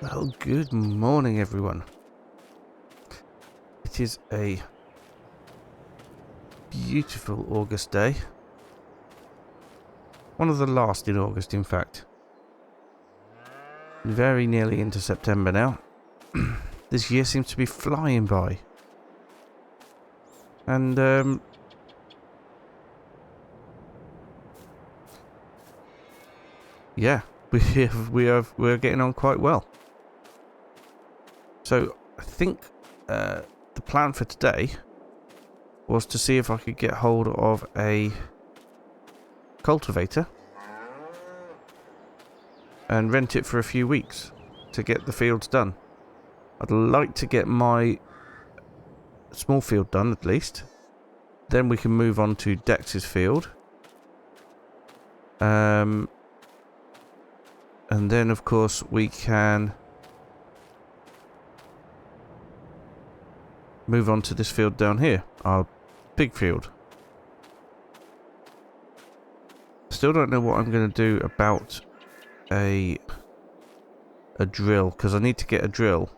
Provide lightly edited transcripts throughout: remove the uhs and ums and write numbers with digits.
Well, good morning, everyone. It is a beautiful August day. One of the last in August, in fact. Very nearly into September now. This year seems to be flying by. And, yeah, we're getting on quite well. So, I think the plan for today was to see if I could get hold of a cultivator and rent it for a few weeks to get the fields done. I'd like to get my small field done at least. Then we can move on to Dex's field. And then of course we can move on to this field down here, our big field. Still don't know what I'm going to do about a drill, because I need to get a drill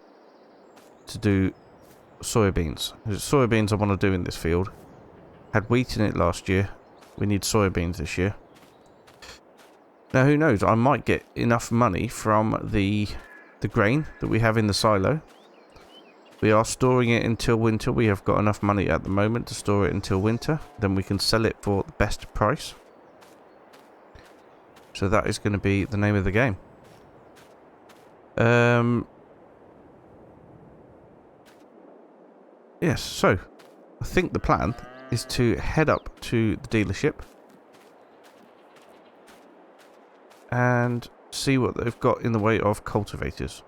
to do soybeans. It's soybeans I want to do in this field. Had wheat in it last year. We need soybeans this year. Now who knows, I might get enough money from the grain that we have in the silo. We are storing it until winter. We have got enough money at the moment to store it until winter. Then we can sell it for the best price. So that is going to be the name of the game. Yes, so I think the plan is to head up to the dealership and see what they've got in the way of cultivators.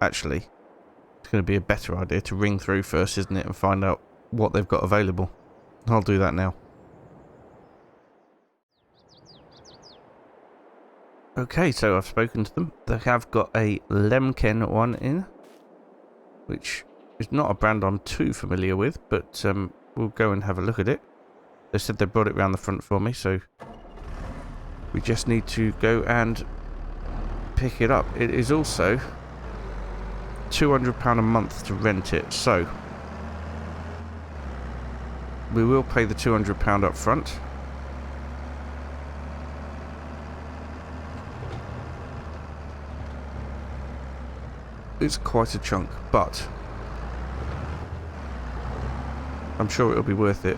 Actually, it's going to be a better idea to ring through first, isn't it, and find out what they've got available. I'll do that now. Okay, so I've spoken to them. They have got a Lemken one in, which is not a brand I'm too familiar with, but we'll go and have a look at it. They said they brought it around the front for me, so we just need to go and pick it up. It is also £200 a month to rent it, so we will pay the £200 up front. It's quite a chunk, but I'm sure it'll be worth it.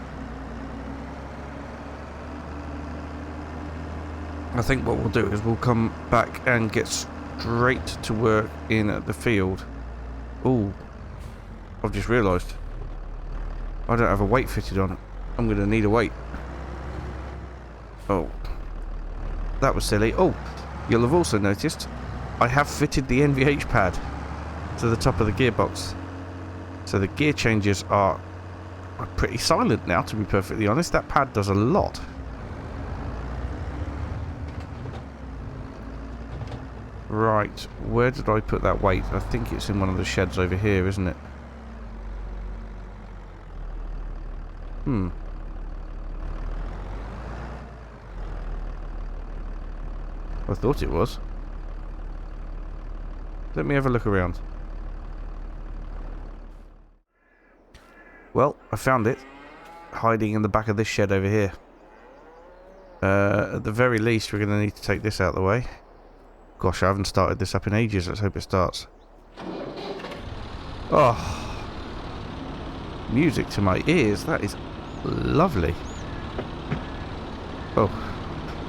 I think what we'll do is we'll come back and get straight to work in the field. Ooh, I've just realised I don't have a weight fitted on. I'm going to need a weight. Oh, that was silly. Oh, you'll have also noticed I have fitted the NVH pad to the top of the gearbox. So the gear changes are pretty silent now, to be perfectly honest. That pad does a lot. Right, where did I put that weight? I think it's in one of the sheds over here, isn't it? I thought it was. Let me have a look around. Well, I found it. Hiding in the back of this shed over here. At the very least, we're going to need to take this out of the way. Gosh, I haven't started this up in ages. Let's hope it starts. Oh, music to my ears. That is lovely. Oh,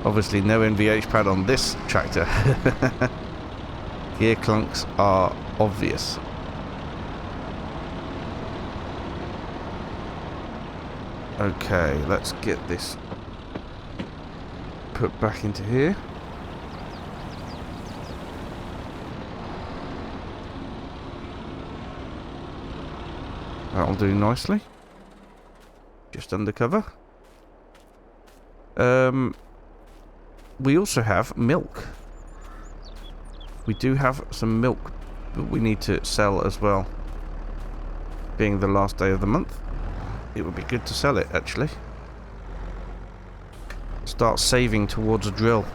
obviously no NVH pad on this tractor. Gear clunks are obvious. Okay, let's get this put back into here. That'll do nicely. Just undercover. We also have milk. We do have some milk that we need to sell as well. Being the last day of the month, it would be good to sell it, actually. Start saving towards a drill.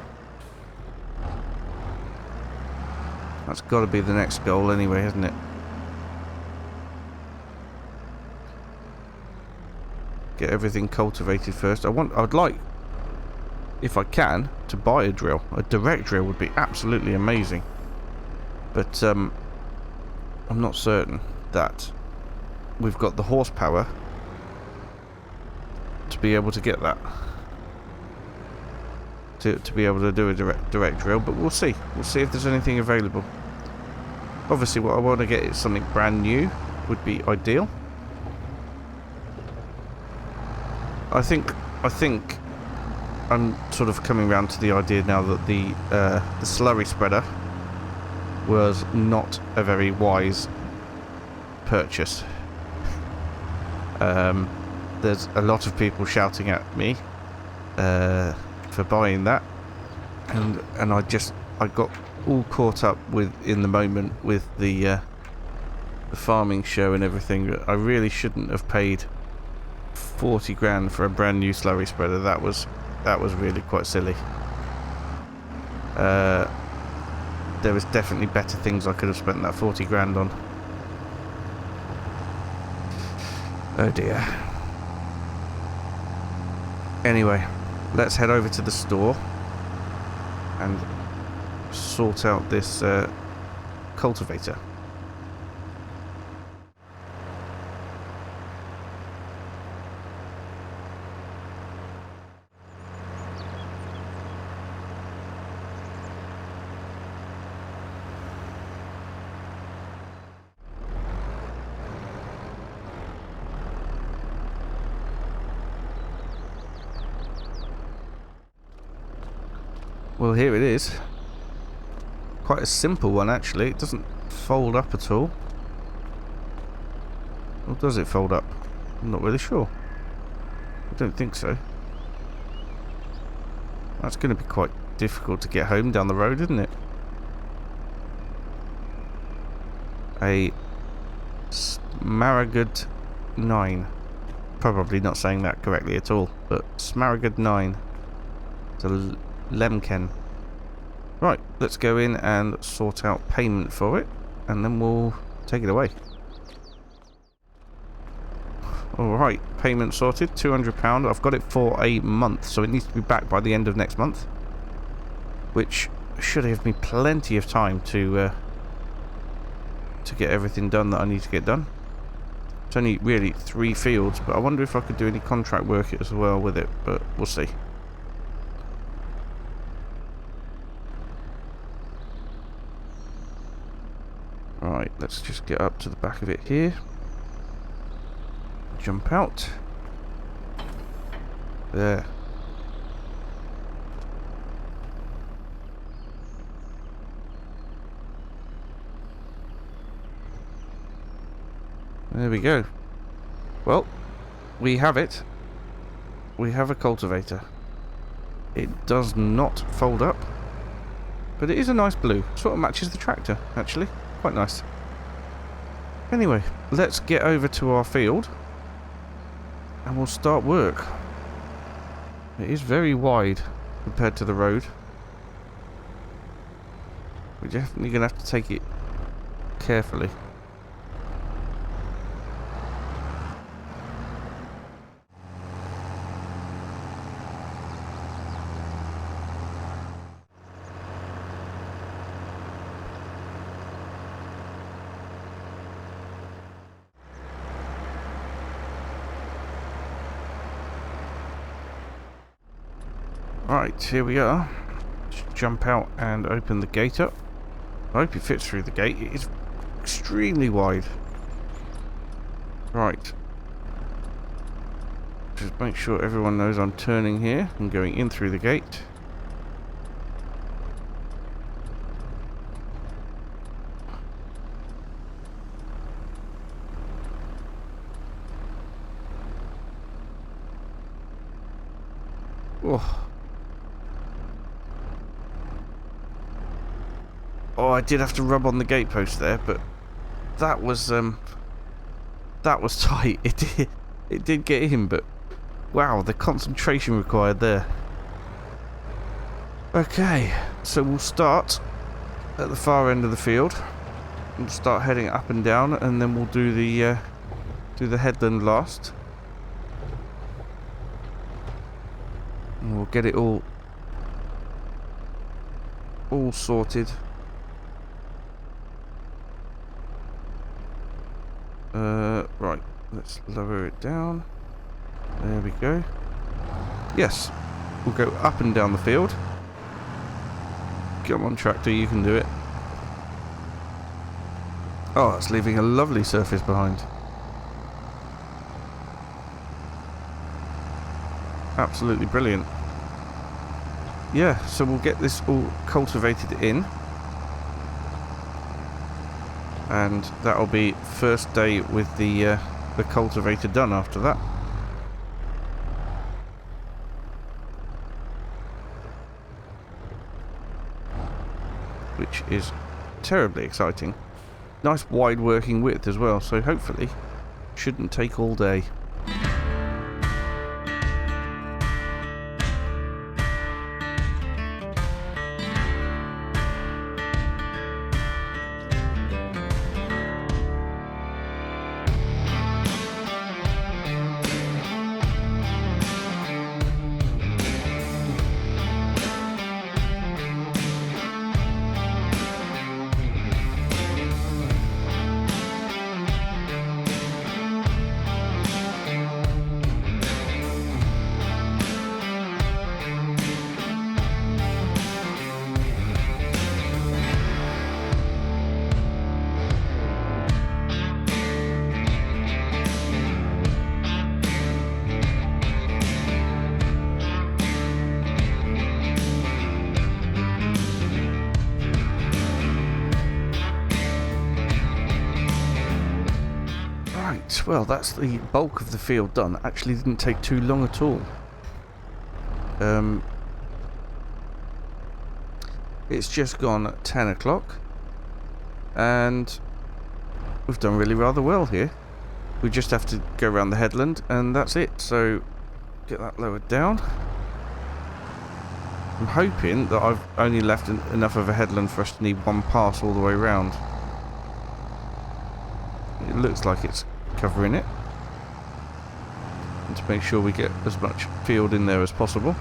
That's got to be the next goal anyway, hasn't it? Get everything cultivated first. I'd like, if I can, to buy a drill. A direct drill would be absolutely amazing. But I'm not certain that we've got the horsepower to be able to get that. To be able to do a direct drill, but we'll see. We'll see if there's anything available. Obviously, what I want to get is something brand new. Would be ideal. I think I'm sort of coming around to the idea now that the slurry spreader was not a very wise purchase. There's a lot of people shouting at me for buying that, and I got all caught up in the moment with the farming show and everything. I really shouldn't have paid 40 grand for a brand new slurry spreader. That was really quite silly. There was definitely better things I could have spent that 40 grand on. Oh dear. Anyway, let's head over to the store and sort out this cultivator. Well, here it is. Quite a simple one, actually. It doesn't fold up at all. Or does it fold up? I'm not really sure. I don't think so. That's going to be quite difficult to get home down the road, isn't it? A Smaragd 9. Probably not saying that correctly at all, but Smaragd 9. It's a Lemken. Right, let's go in and sort out payment for it, and then we'll take it away. Alright, payment sorted, £200. I've got it for a month, so it needs to be back by the end of next month, which should give me plenty of time to get everything done that I need to get done. It's only really 3 fields, but I wonder if I could do any contract work as well with it, but we'll see. Right, let's just get up to the back of it here. Jump out. There. There we go. Well, we have it. We have a cultivator. It does not fold up, but it is a nice blue. Sort of matches the tractor, actually. Quite nice. Anyway, let's get over to our field and we'll start work. It is very wide compared to the road. We're definitely going to have to take it carefully. Right, here we are. Just jump out and open the gate up. I hope it fits through the gate. It is extremely wide. Right. Just make sure everyone knows I'm turning here and going in through the gate. Oh. Oh, I did have to rub on the gatepost there, but that was tight. It did get in, but wow, the concentration required there. Okay, so we'll start at the far end of the field. We'll start heading up and down, and then we'll do the headland last. And we'll get it all sorted. Right, let's lower it down. There we go. Yes, we'll go up and down the field. Come on, tractor, you can do it. Oh, it's leaving a lovely surface behind. Absolutely brilliant. Yeah, so we'll get this all cultivated in. And that'll be first day with the cultivator done after that. Which is terribly exciting. Nice wide working width as well, so hopefully shouldn't take all day. Well, that's the bulk of the field done. Actually didn't take too long at all. It's just gone 10 o'clock and we've done really rather well here. We just have to go around the headland and that's it. So get that lowered down. I'm hoping that I've only left enough of a headland for us to need one pass all the way around. It looks like it's covering it, and to make sure we get as much field in there as possible.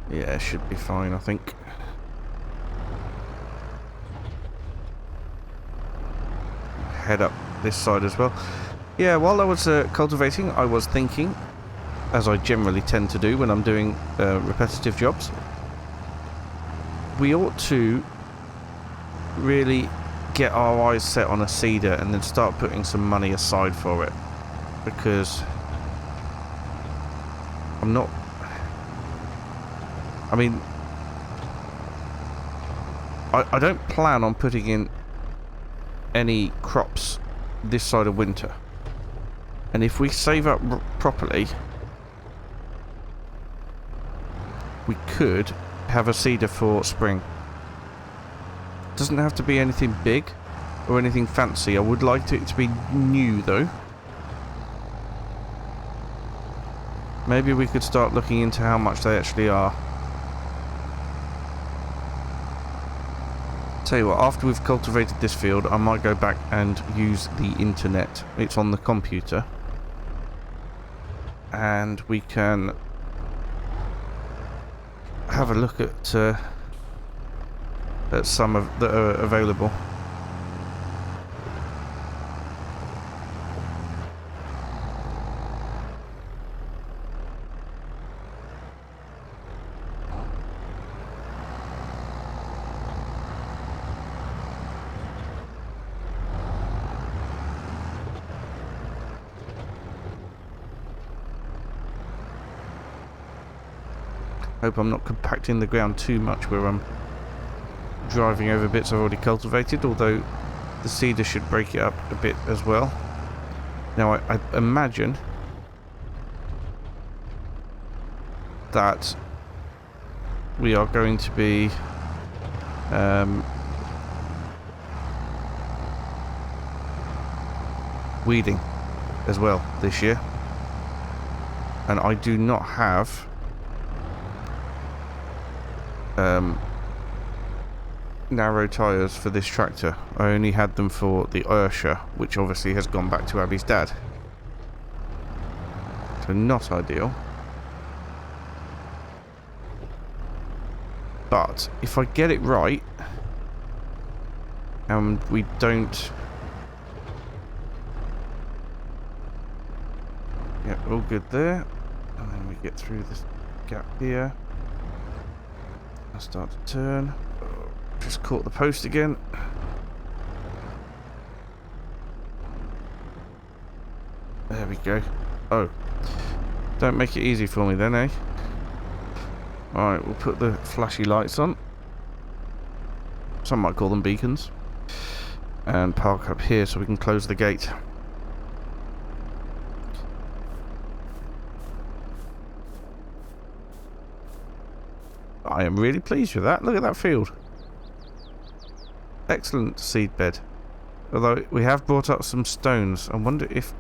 Yeah, should be fine, I think. Head up this side as well. Yeah, while I was cultivating, I was thinking, as I generally tend to do when I'm doing repetitive jobs, we ought to really get our eyes set on a seeder and then start putting some money aside for it, because I mean, I don't plan on putting in any crops this side of winter, and if we save up properly, we could have a seeder for spring. Doesn't have to be anything big or anything fancy. I would like it to be new though. Maybe we could start looking into how much they actually are. Tell you what, after we've cultivated this field, I might go back and use the internet. It's on the computer. And we can have a look at some of that are available. Hope I'm not compacting the ground too much where I'm driving over bits I've already cultivated, although the seeder should break it up a bit as well. Now I imagine that we are going to be weeding as well this year. And I do not have narrow tyres for this tractor. I only had them for the Ursha, which obviously has gone back to Abby's dad. So not ideal. But if I get it right, and we don't... Yeah, all good there. And then we get through this gap here. I start to turn. Oh, just caught the post again. There we go. Oh. Don't make it easy for me then, eh? Alright, we'll put the flashy lights on. Some might call them beacons. And park up here so we can close the gate. I am really pleased with that. Look at that field. Excellent seed bed. Although we have brought up some stones. I wonder if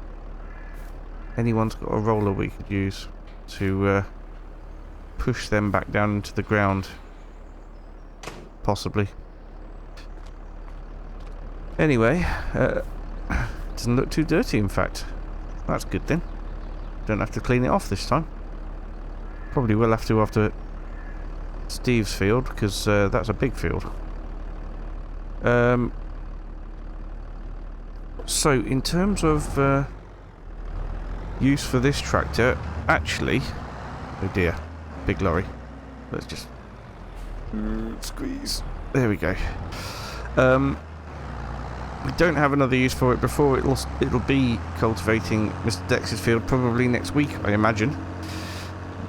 anyone's got a roller we could use to push them back down into the ground. Possibly. Anyway, doesn't look too dirty in fact. That's good then. Don't have to clean it off this time. Probably will have to after Steve's field, because that's a big field. So in terms of use for this tractor, actually, oh dear, big lorry. Let's just squeeze. There we go. We don't have another use for it before it'll be cultivating Mr. Dex's field probably next week, I imagine.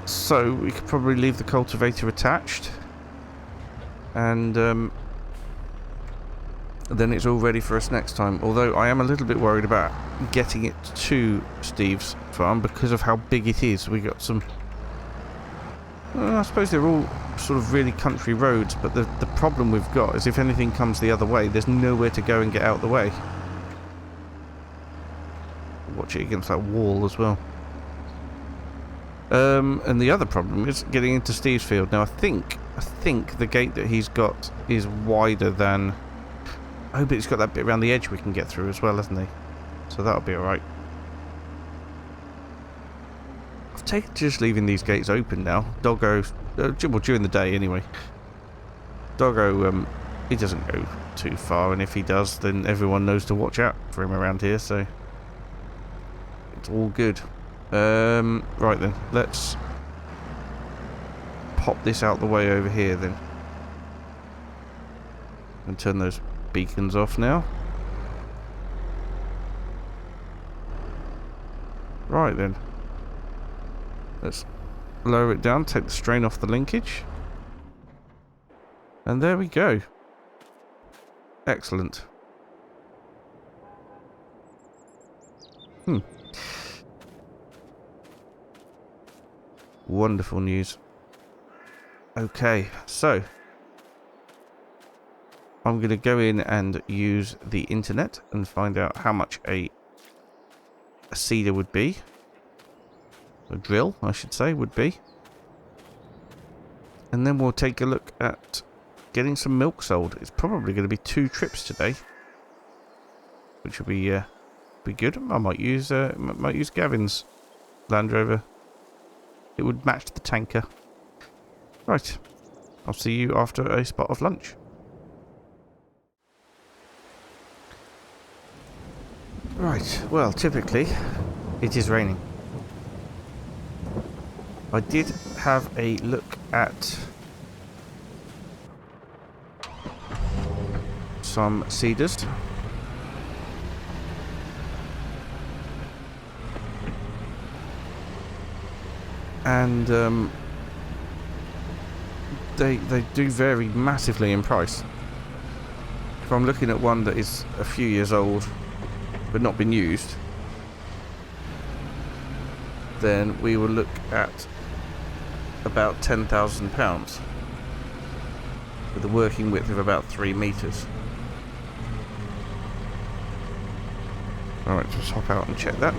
So we could probably leave the cultivator attached, and then it's all ready for us next time. Although I am a little bit worried about getting it to Steve's farm because of how big it is. We got some... I suppose they're all sort of really country roads, but the problem we've got is if anything comes the other way, there's nowhere to go and get out the way. Watch it against that wall as well. And the other problem is getting into Steve's field. Now I think the gate that he's got is wider than... Oh, but it's got that bit around the edge we can get through as well, hasn't he? So that'll be alright. I've taken to just leaving these gates open now. Doggo, well, during the day anyway. Doggo, he doesn't go too far, and if he does, then everyone knows to watch out for him around here, so it's all good. Right then, let's pop this out the way over here then. And turn those beacons off now. Right then. Let's lower it down, take the strain off the linkage. And there we go. Excellent. Wonderful news. Okay, so I'm going to go in and use the internet and find out how much a seeder would be. A drill, I should say, would be. And then we'll take a look at getting some milk sold. It's probably going to be 2 trips today, which will be good. I might use Gavin's Land Rover. It would match the tanker. Right. I'll see you after a spot of lunch. Right. Well, typically, it is raining. I did have a look at some seeders. And they do vary massively in price. If I'm looking at one that is a few years old but not been used, then we will look at about £10,000 with a working width of about 3 meters. Alright, just hop out and check that.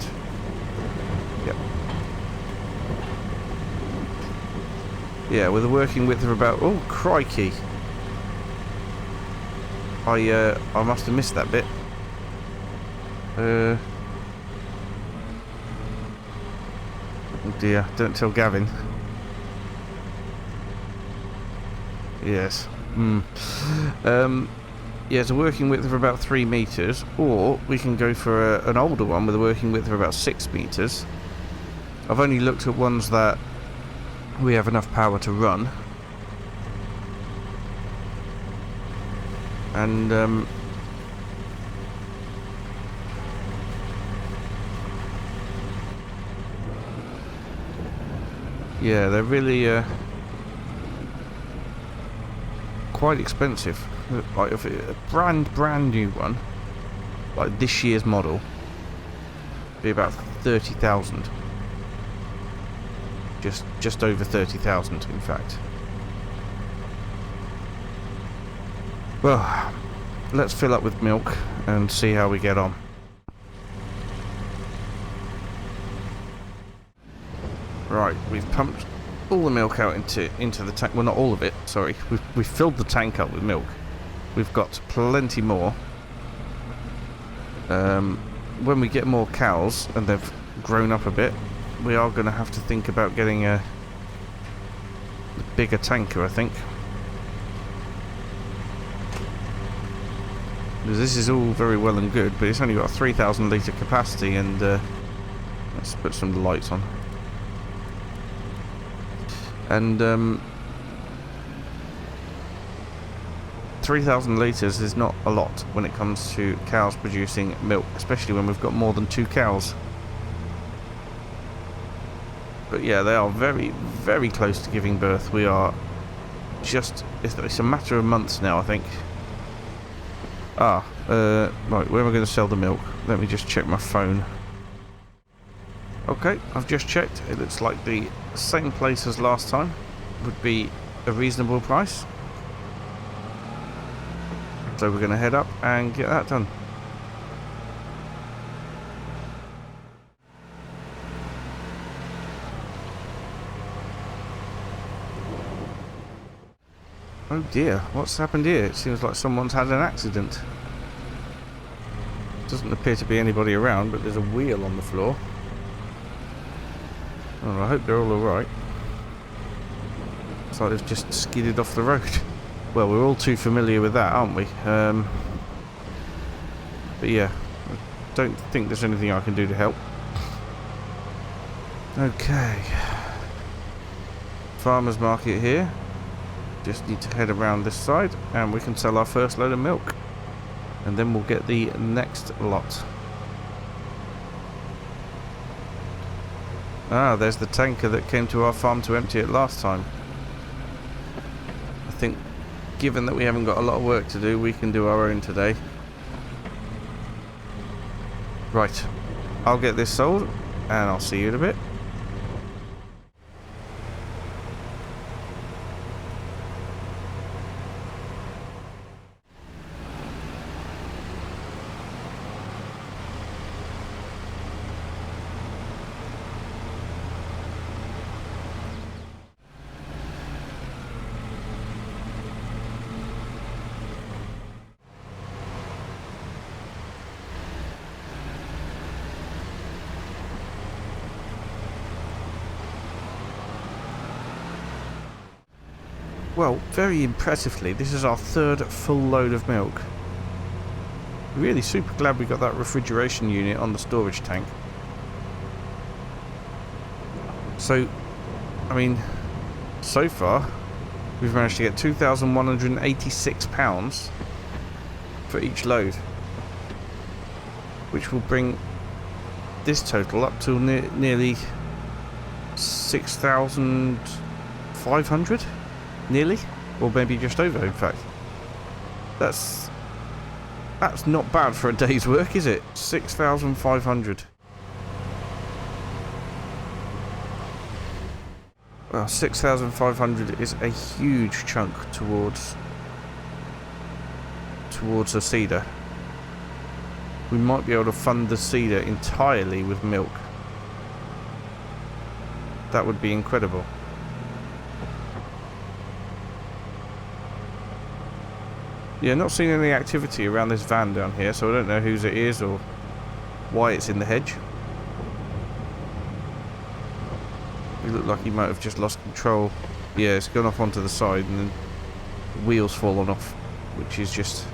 Yep. Yeah, with a working width of about... Oh, crikey. I must have missed that bit. Oh dear, don't tell Gavin. Yes. Yeah, it's a working width of about 3 meters, or we can go for an older one with a working width of about 6 meters. I've only looked at ones that we have enough power to run. And, yeah, they're really, quite expensive. Like, if a brand new one, like this year's model, be about 30,000. Just over 30,000, in fact. Well, let's fill up with milk and see how we get on. Right, we've pumped all the milk out into the tank. Well, not all of it, sorry. We've filled the tank up with milk. We've got plenty more. When we get more cows and they've grown up a bit, we are going to have to think about getting a bigger tanker, I think. Because this is all very well and good, but it's only got a 3,000 litre capacity, and let's put some lights on. And 3,000 litres is not a lot when it comes to cows producing milk, especially when we've got more than 2 cows. But yeah, they are very, very close to giving birth. We are just... It's a matter of months now, I think. Right, where am I going to sell the milk? Let me just check my phone. Okay, I've just checked. It looks like the same place as last time would be a reasonable price. So we're going to head up and get that done. Oh dear, what's happened here? It seems like someone's had an accident. Doesn't appear to be anybody around, but there's a wheel on the floor. Oh, I hope they're all alright. It's like they've just skidded off the road. Well, we're all too familiar with that, aren't we? But yeah, I don't think there's anything I can do to help. Okay. Farmer's market here. Just need to head around this side and we can sell our first load of milk. And then we'll get the next lot. Ah, there's the tanker that came to our farm to empty it last time. I think, given that we haven't got a lot of work to do, we can do our own today. Right, I'll get this sold, and I'll see you in a bit. Well, very impressively, this is our third full load of milk. Really super glad we got that refrigeration unit on the storage tank. So, I mean, so far, we've managed to get £2,186 for each load. Which will bring this total up to nearly 6,500? Nearly, or maybe just over, in fact. That's not bad for a day's work, is it? 6,500. Well, 6,500 is a huge chunk towards a seeder. We might be able to fund the seeder entirely with milk. That would be incredible. Yeah, not seeing any activity around this van down here, so I don't know whose it is or why it's in the hedge. He looked like he might have just lost control. Yeah, it's gone off onto the side and then the wheels fallen off, which is just,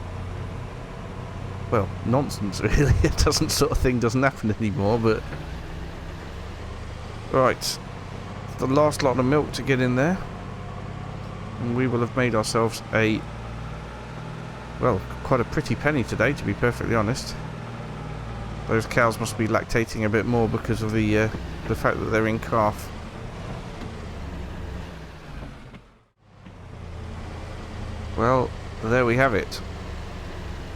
well, nonsense really. It doesn't sort of thing doesn't happen anymore, but right, the last lot of milk to get in there, and we will have made ourselves a, well, quite a pretty penny today, to be perfectly honest. Those cows must be lactating a bit more because of the fact that they're in calf. Well, there we have it.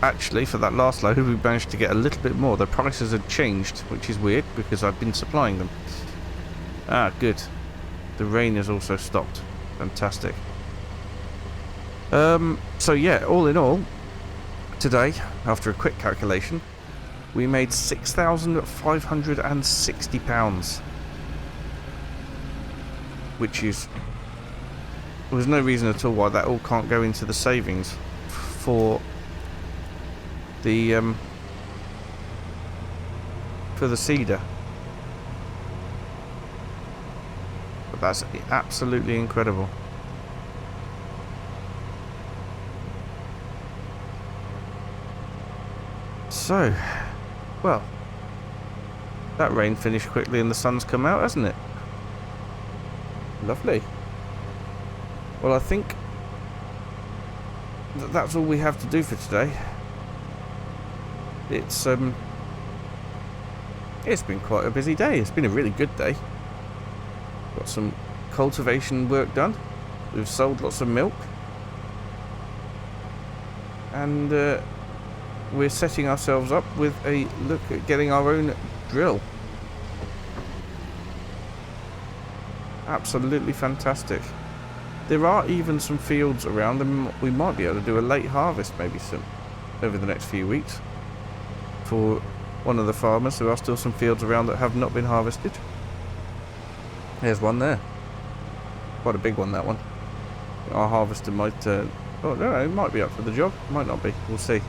Actually, for that last load, we managed to get a little bit more. The prices had changed, which is weird, because I've been supplying them. Ah, good. The rain has also stopped. Fantastic. So yeah, all in all, today, after a quick calculation, we made £6,560. Which is... There's no reason at all why that all can't go into the savings for the cedar. But that's absolutely incredible. So, well, that rain finished quickly and the sun's come out, hasn't it? Lovely. Well, I think that's all we have to do for today. It's been quite a busy day. It's been a really good day. Got some cultivation work done. We've sold lots of milk. And we're setting ourselves up with a look at getting our own drill. Absolutely fantastic. There are even some fields around, and we might be able to do a late harvest maybe soon, over the next few weeks. For one of the farmers, there are still some fields around that have not been harvested. There's one there. Quite a big one, that one. Our harvester might... oh, no, it might be up for the job. Might not be. We'll see.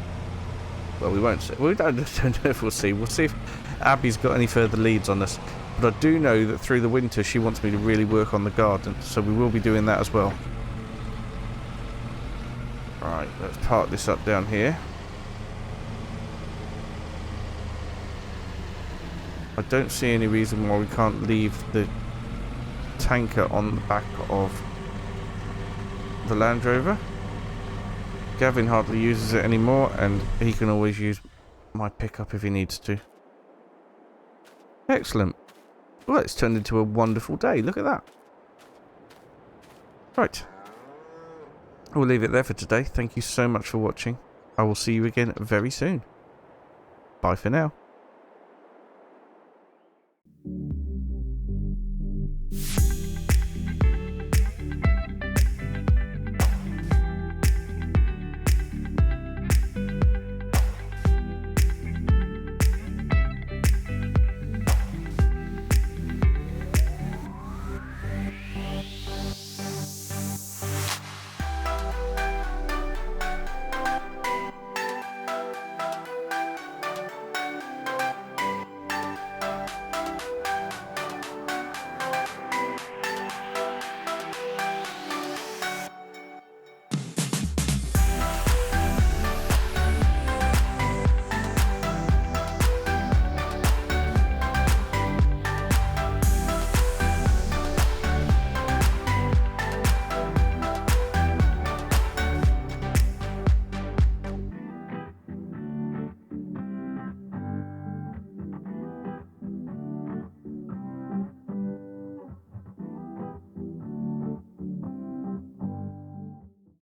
Well, we won't see. We don't know if we'll see. We'll see if Abby's got any further leads on this. But I do know that through the winter she wants me to really work on the garden, so we will be doing that as well. Right, let's park this up down here. I don't see any reason why we can't leave the tanker on the back of the Land Rover. Gavin hardly uses it anymore, and he can always use my pickup if he needs to. Excellent. Well, it's turned into a wonderful day. Look at that. Right. We'll leave it there for today. Thank you so much for watching. I will see you again very soon. Bye for now.